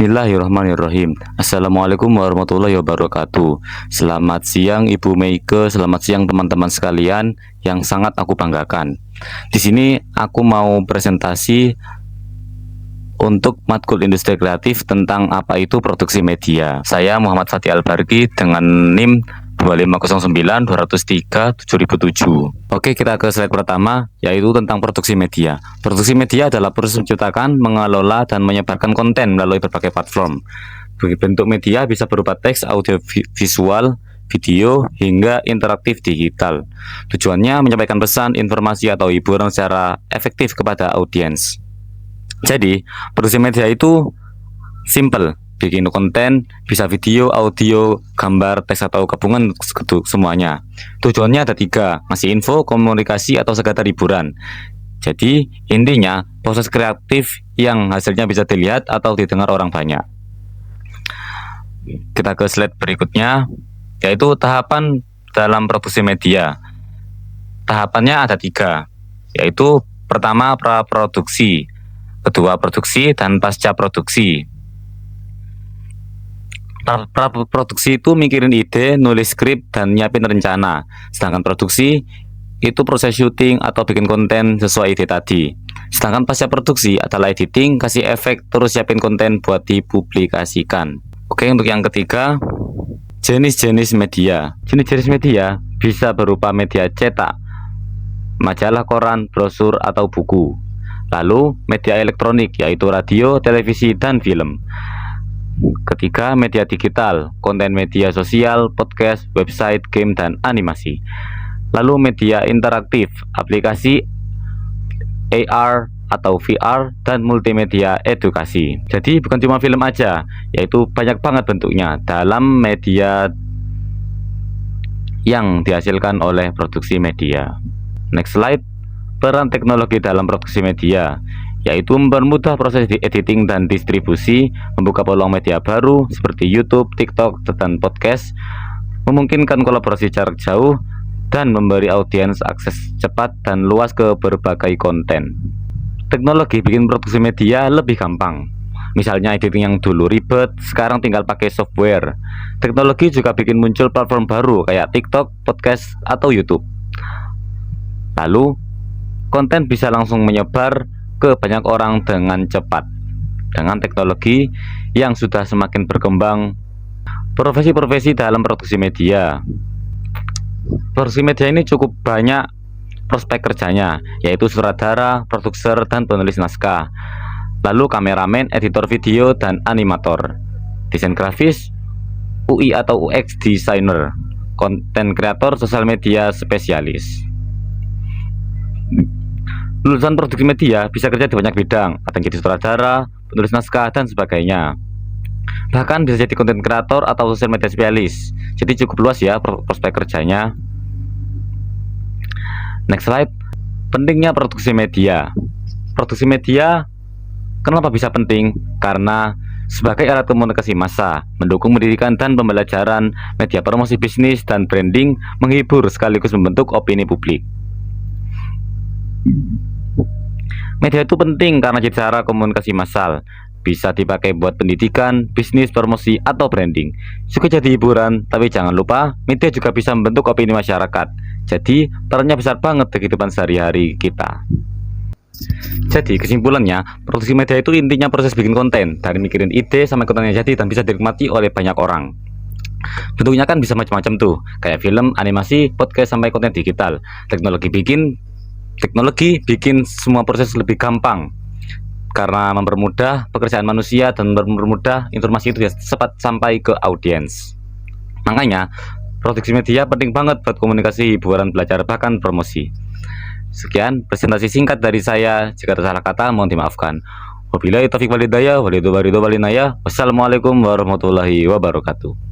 Bismillahirrahmanirrahim. Assalamualaikum warahmatullahi wabarakatuh. Selamat siang Ibu Meike, selamat siang teman-teman sekalian yang sangat aku banggakan. Di sini aku mau presentasi untuk matkul industri kreatif tentang apa itu produksi media. Saya Muhammad Fatih Albarki dengan NIM 25092037007. Oke, kita ke slide pertama, yaitu tentang produksi media. Produksi media adalah proses menciptakan, mengelola, dan menyebarkan konten melalui berbagai platform. Bentuk media bisa berupa teks, audio, visual, video, hingga interaktif digital. Tujuannya menyampaikan pesan, informasi, atau hiburan secara efektif kepada audiens. Jadi, produksi media itu simple. Bikin konten, bisa video, audio, gambar, teks, atau gabungan semuanya. Tujuannya ada 3, ngasih info, komunikasi, atau sekadar hiburan. Jadi intinya proses kreatif yang hasilnya bisa dilihat atau didengar orang banyak. Kita ke slide berikutnya, yaitu tahapan dalam produksi media. Tahapannya ada 3, yaitu pertama praproduksi, kedua produksi, dan pasca produksi. Praproduksi itu mikirin ide, nulis skrip, dan nyiapin rencana. Sedangkan produksi itu proses syuting atau bikin konten sesuai ide tadi. Sedangkan pasca produksi adalah editing, kasih efek, terus siapin konten buat dipublikasikan. Oke, untuk yang ketiga, jenis-jenis media. Jenis-jenis media bisa berupa media cetak, majalah, koran, brosur, atau buku. Lalu media elektronik, yaitu radio, televisi, dan film. Ketiga, media digital, konten media sosial, podcast, website, game, dan animasi. Lalu media interaktif, aplikasi AR atau VR, dan multimedia edukasi. Jadi bukan cuma film aja, yaitu banyak banget bentuknya dalam media yang dihasilkan oleh produksi media. Next slide, peran teknologi dalam produksi media, yaitu mempermudah proses editing dan distribusi, membuka peluang media baru seperti YouTube, TikTok, dan podcast, memungkinkan kolaborasi jarak jauh, dan memberi audiens akses cepat dan luas ke berbagai konten. Teknologi bikin produksi media lebih gampang. Misalnya editing yang dulu ribet, sekarang tinggal pakai software. Teknologi juga bikin muncul platform baru kayak TikTok, podcast, atau YouTube. Lalu, konten bisa langsung menyebar ke banyak orang dengan cepat. Dengan teknologi yang sudah semakin berkembang, profesi-profesi dalam produksi media. Produksi media ini cukup banyak prospek kerjanya, yaitu sutradara, produser, dan penulis naskah. Lalu kameramen, editor video, dan animator. Desain grafis, UI atau UX designer, konten kreator, sosial media spesialis. Lulusan produksi media bisa kerja di banyak bidang, ada yang jadi sutradara, penulis naskah, dan sebagainya. Bahkan bisa jadi konten kreator atau sosial media spesialis. Jadi cukup luas ya prospek kerjanya. Next slide, pentingnya produksi media. Produksi media kenapa bisa penting? Karena sebagai alat komunikasi massa, mendukung pendidikan dan pembelajaran, media promosi bisnis dan branding, menghibur sekaligus membentuk opini publik. Media itu penting karena jadi cara komunikasi massal, bisa dipakai buat pendidikan, bisnis, promosi, atau branding. Juga jadi hiburan, tapi jangan lupa media juga bisa membentuk opini masyarakat. Jadi perannya besar banget di kehidupan sehari-hari kita. Jadi kesimpulannya, produksi media itu intinya proses bikin konten, dari mikirin ide sampai konten yang jadi dan bisa dinikmati oleh banyak orang. Bentuknya kan bisa macam-macam tuh, kayak film, animasi, podcast, sampai konten digital. Teknologi bikin semua proses lebih gampang karena mempermudah pekerjaan manusia dan mempermudah informasi itu cepat sampai ke audiens. Makanya produksi media penting banget buat komunikasi, hiburan, belajar, bahkan promosi. Sekian presentasi singkat dari saya. Jika ada salah kata mohon dimaafkan. Wabillahi taufiq walhidayah, wassalamualaikum warahmatullahi wabarakatuh.